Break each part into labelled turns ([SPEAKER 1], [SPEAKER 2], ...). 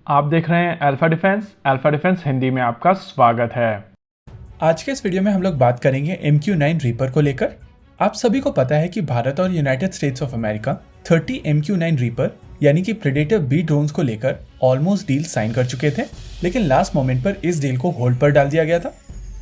[SPEAKER 1] आप देख रहे हैं अल्फा डिफेंस हिंदी में आपका स्वागत है।
[SPEAKER 2] आज के इस वीडियो में हम लोग बात करेंगे MQ-9 रीपर को लेकर। आप सभी को पता है कि भारत और United states of America 30 MQ-9 reaper यानी कि प्रेडेटर बी ड्रोन्स को लेकर ऑलमोस्ट डील साइन कर चुके थे, लेकिन लास्ट मोमेंट पर इस डील को होल्ड पर डाल दिया गया था।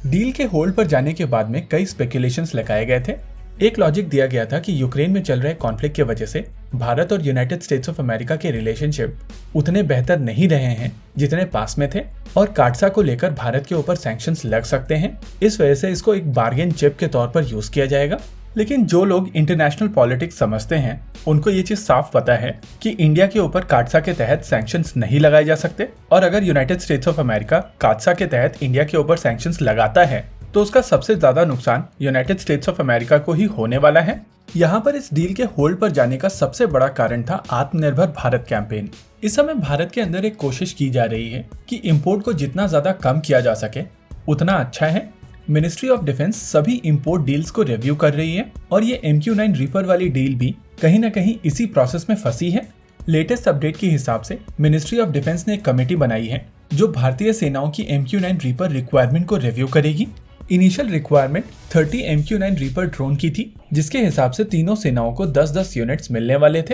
[SPEAKER 2] डील के होल्ड पर जाने के बाद में कई स्पेकुलेशंस लगाए गए थे। एक लॉजिक दिया गया था कि यूक्रेन में चल रहे कॉन्फ्लिक्ट की वजह से भारत और यूनाइटेड स्टेट्स ऑफ अमेरिका के रिलेशनशिप उतने बेहतर नहीं रहे हैं जितने पास में थे, और काटसा को लेकर भारत के ऊपर सैंक्शंस लग सकते हैं। इस वजह से इसको एक बार्गेन चिप के तौर पर यूज किया जाएगा। लेकिन जो लोग इंटरनेशनल पॉलिटिक्स समझते हैं उनको ये चीज साफ पता है कि इंडिया के ऊपर काटसा के तहत सैंक्शंस नहीं लगाए जा सकते, और अगर यूनाइटेड स्टेट्स ऑफ अमेरिका काटसा के तहत इंडिया के ऊपर सैंक्शंस लगाता है तो उसका सबसे ज्यादा नुकसान यूनाइटेड स्टेट्स ऑफ अमेरिका को ही होने वाला है। यहाँ पर इस डील के होल्ड पर जाने का सबसे बड़ा कारण था आत्मनिर्भर भारत कैंपेन। इस समय भारत के अंदर एक कोशिश की जा रही है कि इंपोर्ट को जितना ज्यादा कम किया जा सके उतना अच्छा है। मिनिस्ट्री ऑफ डिफेंस सभी इंपोर्ट डील्स को रिव्यू कर रही है, और ये MQ-9 रीपर वाली डील भी कहीं ना कहीं इसी प्रोसेस में फंसी है। लेटेस्ट अपडेट के हिसाब से मिनिस्ट्री ऑफ डिफेंस ने एक कमेटी बनाई है जो भारतीय सेनाओं की MQ-9 रीपर रिक्वायरमेंट को रिव्यू करेगी। Initial requirement 30 MQ-9 reaper drone की थी, जिसके हिसाब से तीनों सेनाओं को 10-10 यूनिट्स मिलने वाले थे।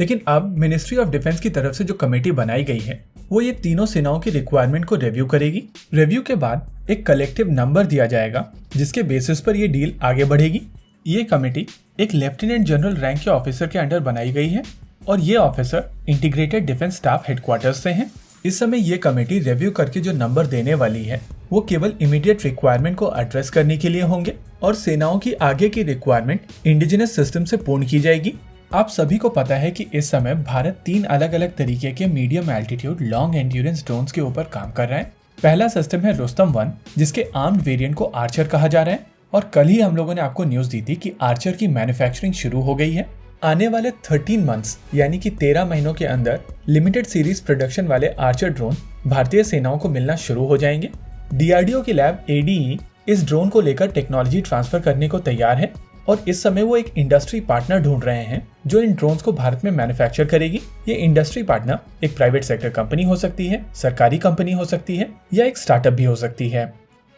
[SPEAKER 2] लेकिन अब मिनिस्ट्री ऑफ डिफेंस की तरफ से जो कमेटी बनाई गई है वो ये तीनों सेनाओं की रिक्वायरमेंट को रिव्यू करेगी। रिव्यू के बाद एक कलेक्टिव नंबर दिया जाएगा जिसके बेसिस पर ये डील आगे बढ़ेगी। ये कमेटी एक लेफ्टिनेंट जनरल रैंक के ऑफिसर के अंडर बनाई गई है, और ये officer integrated defence staff headquarters से हैं। इस समय ये कमेटी रिव्यू करके जो नंबर देने वाली है वो केवल इमीडिएट रिक्वायरमेंट को एड्रेस करने के लिए होंगे, और सेनाओं की आगे की रिक्वायरमेंट इंडिजिनस सिस्टम से पूर्ण की जाएगी। आप सभी को पता है कि इस समय भारत 3 अलग अलग तरीके के medium altitude long endurance drones के ऊपर काम कर रहा है। पहला सिस्टम है रुस्तम 1, जिसके आर्म्ड वेरिएंट को आर्चर कहा जा रहा है, और कल ही हम लोगों ने आपको न्यूज दी थी कि आर्चर की मैन्युफैक्चरिंग शुरू हो गई है। आने वाले 13 मंथ्स यानी कि 13 महीनों के अंदर लिमिटेड सीरीज प्रोडक्शन वाले आर्चर ड्रोन भारतीय सेनाओं को मिलना शुरू हो जाएंगे। DRDO की लैब ADE इस ड्रोन को लेकर टेक्नोलॉजी ट्रांसफर करने को तैयार है, और इस समय वो एक इंडस्ट्री पार्टनर ढूंढ रहे हैं जो इन ड्रोन्स को भारत में मैन्युफैक्चर करेगी। ये इंडस्ट्री पार्टनर एक प्राइवेट सेक्टर कंपनी हो सकती है, सरकारी कंपनी हो सकती है, या एक स्टार्टअप भी हो सकती है।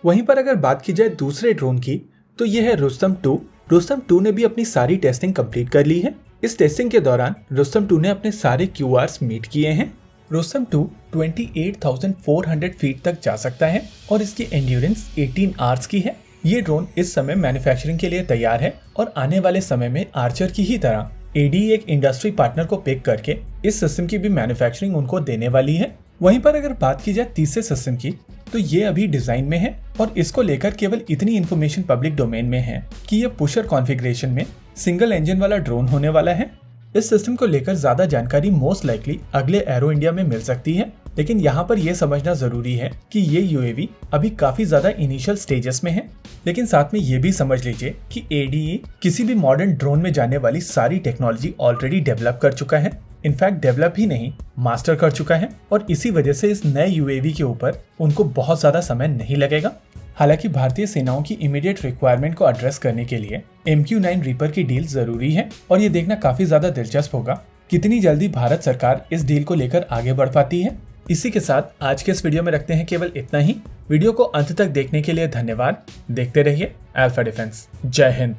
[SPEAKER 2] वहीं पर अगर बात की जाए दूसरे ड्रोन की तो ये है रुस्तम 2। रुस्तम 2 ने भी अपनी सारी टेस्टिंग कंप्लीट कर ली है। इस टेस्टिंग के दौरान रुस्तम 2 ने अपने सारे QRs मीट किए हैं। रुस्तम 2 28,400 फीट तक जा सकता है, और इसकी एंड्योरेंस 18 आवर्स की है। ये ड्रोन इस समय मैन्युफैक्चरिंग के लिए तैयार है, और आने वाले समय में आर्चर की ही तरह ADE एक इंडस्ट्री पार्टनर को पिक करके इस सिस्टम की भी मैन्युफैक्चरिंग उनको देने वाली है। वहीं पर अगर बात की जाए तीसरे सिस्टम की तो ये अभी डिजाइन में है, और इसको लेकर केवल इतनी इन्फॉर्मेशन पब्लिक डोमेन में है कि ये पुशर कॉन्फ़िगरेशन में सिंगल इंजन वाला ड्रोन होने वाला है। इस सिस्टम को लेकर ज्यादा जानकारी मोस्ट लाइकली अगले एरो इंडिया में मिल सकती है, लेकिन यहाँ पर यह समझना जरूरी है कि ये UAV अभी काफी ज्यादा इनिशियल स्टेजेस में है। लेकिन साथ में ये भी समझ लीजिए कि ADE किसी भी मॉडर्न ड्रोन में जाने वाली सारी टेक्नोलॉजी ऑलरेडी डेवलप कर चुका है। इनफैक्ट डेवलप ही नहीं, मास्टर कर चुका है, और इसी वजह से इस नए UAV के ऊपर उनको बहुत ज्यादा समय नहीं लगेगा। हालांकि भारतीय सेनाओं की इमीडिएट रिक्वायरमेंट को एड्रेस करने के लिए MQ-9 रीपर की डील जरूरी है, और ये देखना काफी ज्यादा दिलचस्प होगा कितनी जल्दी भारत सरकार इस डील को लेकर आगे बढ़ पाती है। इसी के साथ आज के इस वीडियो में रखते हैं केवल इतना ही। वीडियो को अंत तक देखने के लिए धन्यवाद। देखते रहिए अल्फा डिफेंस। जय हिंद।